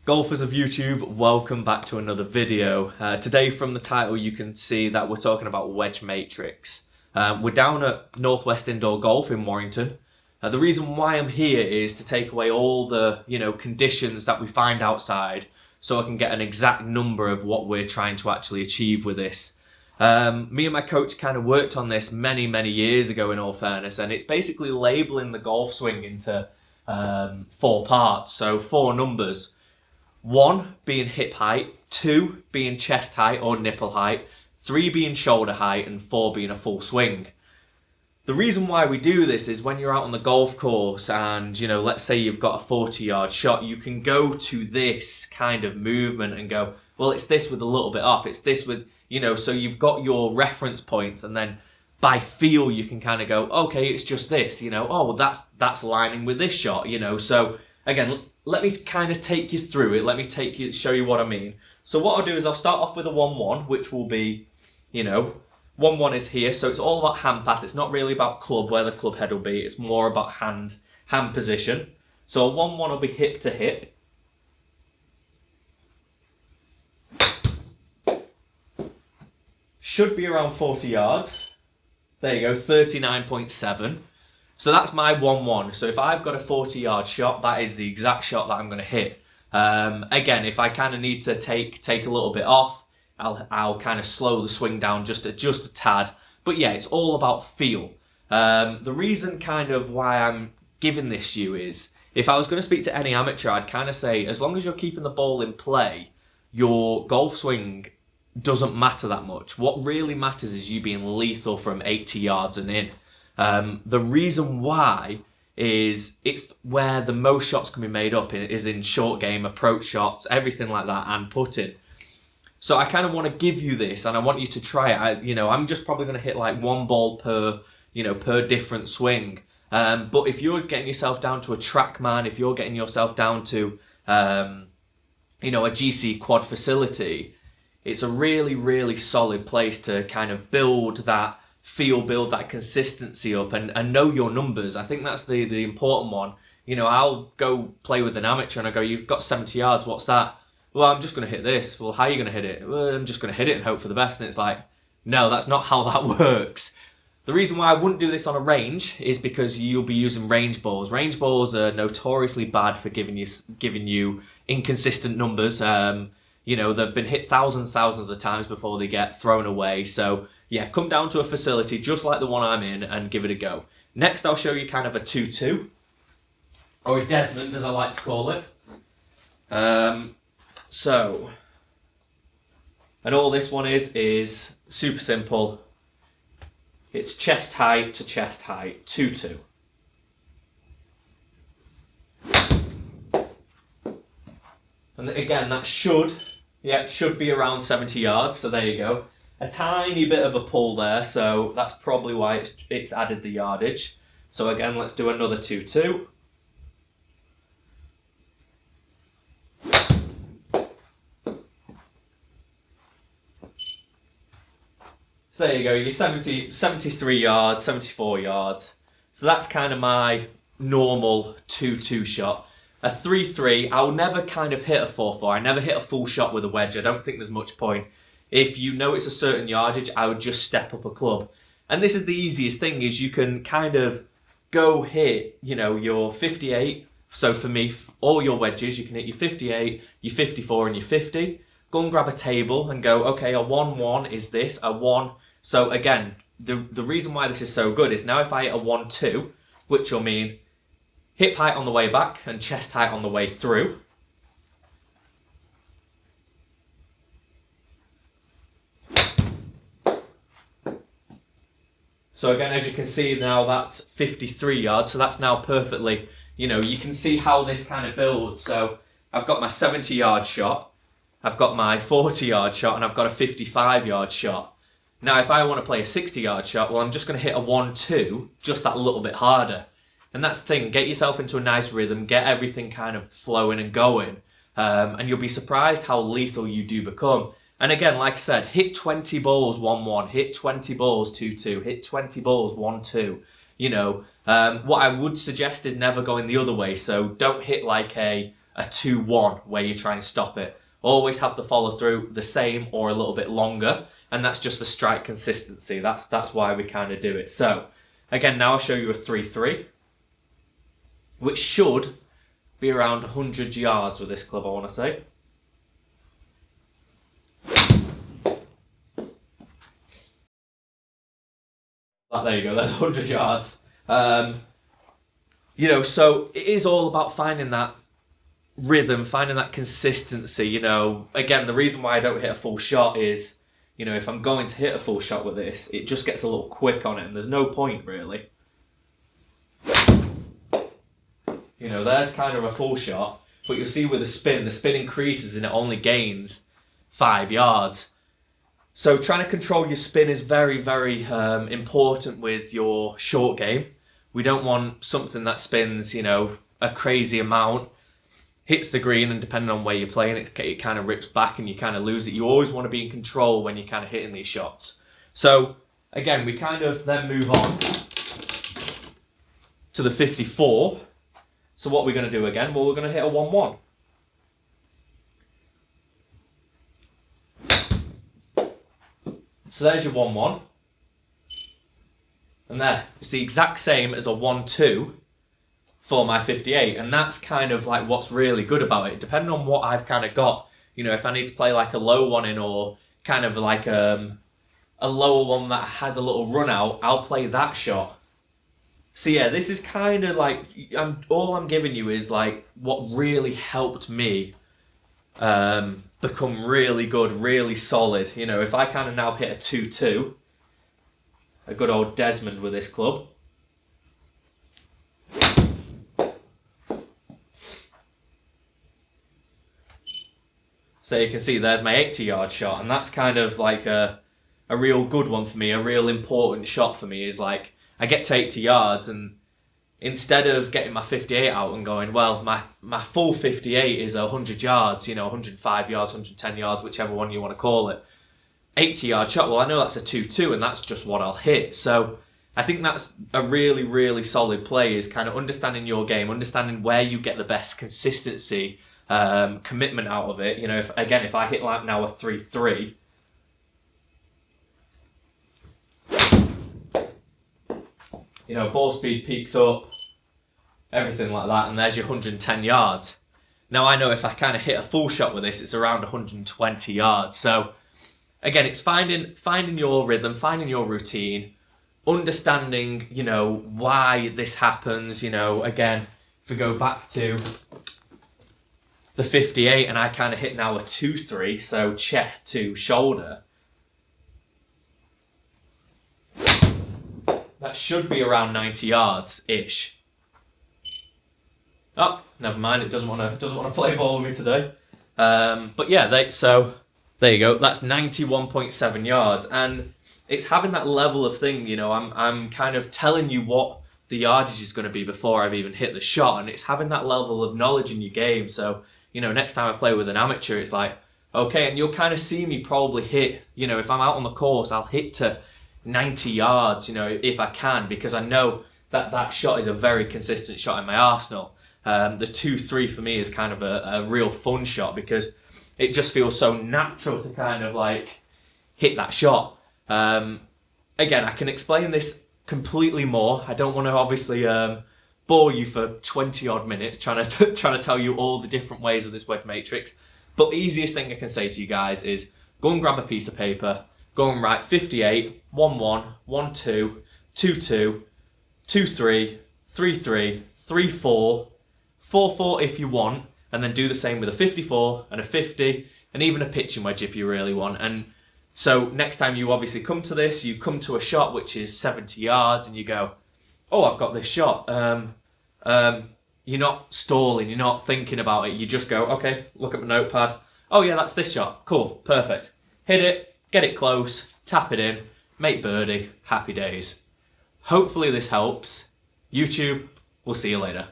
Golfers of YouTube, welcome back to another video. Today from the title you can see that we're talking about wedge matrix. We're down at Northwest Indoor Golf in Warrington. The reason why I'm here is to take away all the conditions that we find outside so I can get an exact number of what we're trying to actually achieve with this. Me and my coach kind of worked on this many years ago, in all fairness, and it's basically labelling the golf swing into 4 parts, so 4 numbers. 1 being hip height, 2 being chest height or nipple height, 3 being shoulder height, and 4 being a full swing. The reason why we do this is when you're out on the golf course and, let's say you've got a 40-yard shot, you can go to this kind of movement and go, well, it's this with a little bit off, it's this with, so you've got your reference points, and then by feel you can kind of go, okay, it's just this, oh, well, that's lining with this shot, so again, let me kind of take you through it. Let me show you what I mean. So what I'll do is I'll start off with a 1-1, which will be, 1-1 is here. So it's all about hand path. It's not really about club, where the club head will be. It's more about hand position. So a 1-1 will be hip to hip. Should be around 40 yards. There you go, 39.7. So that's my 1-1. So if I've got a 40-yard shot, that is the exact shot that I'm going to hit. Again, if I kind of need to take a little bit off, I'll kind of slow the swing down just a tad. But yeah, it's all about feel. The reason kind of why I'm giving this to you is, if I was going to speak to any amateur, I'd kind of say, as long as you're keeping the ball in play, your golf swing doesn't matter that much. What really matters is you being lethal from 80 yards and in. The reason why is it's where the most shots can be made up is in short game, approach shots, everything like that, and putting. So I kind of want to give you this, and I want you to try it. I'm just probably going to hit like 1 ball per different swing. But if you're getting yourself down to a TrackMan, if you're getting yourself down to, a GC quad facility, it's a really solid place to kind of build that build that consistency up and know your numbers. I think that's the important one. I'll go play with an amateur and I go, you've got 70 yards, what's that? Well, I'm just going to hit this. Well, how are you going to hit it? Well, I'm just going to hit it and hope for the best. And it's like, no, that's not how that works. The reason why I wouldn't do this on a range is because you'll be using range balls. Range balls are notoriously bad for giving you inconsistent numbers. They've been hit thousands of times before they get thrown away. So yeah, come down to a facility just like the one I'm in and give it a go. Next, I'll show you kind of a 2-2, or a Desmond as I like to call it. And all this one is super simple. It's chest height to chest height, 2-2. And again, that should be around 70 yards, so there you go. A tiny bit of a pull there, so that's probably why it's added the yardage. So again, let's do another 2-2. So there you go, you're 73 yards, 74 yards. So that's kind of my normal 2-2 shot. A 3-3, I'll never kind of hit a 4-4. I never hit a full shot with a wedge. I don't think there's much point. If you know it's a certain yardage, I would just step up a club. And this is the easiest thing, is you can kind of go hit, your 58. So for me, all your wedges, you can hit your 58, your 54, and your 50. Go and grab a table and go, okay, a 1-1 is this, a 1. So again, the reason why this is so good is now if I hit a 1-2, which will mean hip height on the way back and chest height on the way through. So again, as you can see now, that's 53 yards. So that's now perfectly, you can see how this kind of builds. So I've got my 70-yard shot, I've got my 40-yard shot, and I've got a 55-yard shot. Now, if I want to play a 60-yard shot, well, I'm just going to hit a 1-2, just that little bit harder. And that's the thing, get yourself into a nice rhythm, get everything kind of flowing and going, and you'll be surprised how lethal you do become. And again, like I said, hit 20 balls 1-1, hit 20 balls 2-2, hit 20 balls 1-2. What I would suggest is never going the other way. So don't hit like a a 2-1 where you try and stop it. Always have the follow through the same or a little bit longer, and that's just the strike consistency. That's why we kind of do it. So again, now I'll show you a 3-3, which should be around 100 yards with this club, I want to say. There you go, there's 100 yards. You know, so it is all about finding that rhythm, finding that consistency. You know, again, the reason why I don't hit a full shot is, you know, if I'm going to hit a full shot with this, it just gets a little quick on it, and there's no point really. You know, there's kind of a full shot, but you'll see with the spin increases and it only gains 5 yards. So trying to control your spin is very, very important with your short game. We don't want something that spins, you know, a crazy amount, hits the green, and depending on where you're playing, it kind of rips back and you kind of lose it. You always want to be in control when you're kind of hitting these shots. So again, we kind of then move on to the 54. So what we're going to do again? Well, we're going to hit a 1-1. So there's your 1-1. And there, it's the exact same as a 1-2 for my 58. And that's kind of like what's really good about it. Depending on what I've kind of got, you know, if I need to play like a low one in, or kind of like a lower one that has a little run out, I'll play that shot. So yeah, this is kind of like, all I'm giving you is like what really helped me become really good, really solid. You know, if I kind of now hit a 2-2, a good old Desmond with this club. So you can see there's my 80-yard shot, and that's kind of like a real good one for me, a real important shot for me is like, I get to 80 yards, and instead of getting my 58 out and going, well, my full 58 is 100 yards, you know, 105 yards, 110 yards, whichever one you want to call it. 80-yard shot, well, I know that's a 2-2, and that's just what I'll hit. So I think that's a really, really solid play, is kind of understanding your game, understanding where you get the best consistency, commitment out of it. You know, if I hit like now a 3-3, you know, ball speed peaks up, everything like that, and there's your 110 yards. Now I know if I kind of hit a full shot with this, it's around 120 yards. So again, it's finding your rhythm, finding your routine, understanding, you know, why this happens. You know, again, if we go back to the 58 and I kind of hit now a 2-3, so chest to shoulder, that should be around 90 yards-ish. Oh, never mind, it doesn't want to play ball with me today. But yeah, so there you go, that's 91.7 yards, and it's having that level of thing, you know, I'm kind of telling you what the yardage is going to be before I've even hit the shot, and it's having that level of knowledge in your game. So, you know, next time I play with an amateur, it's like, okay, and you'll kind of see me probably hit, you know, if I'm out on the course, I'll hit to 90 yards, you know, if I can, because I know that that shot is a very consistent shot in my arsenal. The 2-3 for me is kind of a real fun shot, because it just feels so natural to kind of like hit that shot. Again, I can explain this completely more. I don't want to obviously bore you for 20 odd minutes trying to tell you all the different ways of this wedge matrix. But the easiest thing I can say to you guys is go and grab a piece of paper, go and write 58, 1-1, 1-2, 2-2, 2-3, 3-3, 3-4, 4-4 if you want, and then do the same with a 54 and a 50 and even a pitching wedge if you really want. And so next time you obviously come to this, you come to a shot which is 70 yards and you go, oh, I've got this shot. You're not stalling, you're not thinking about it. You just go, okay, look at my notepad. Oh yeah, that's this shot. Cool, perfect. Hit it, get it close, tap it in, make birdie, happy days. Hopefully this helps. YouTube, we'll see you later.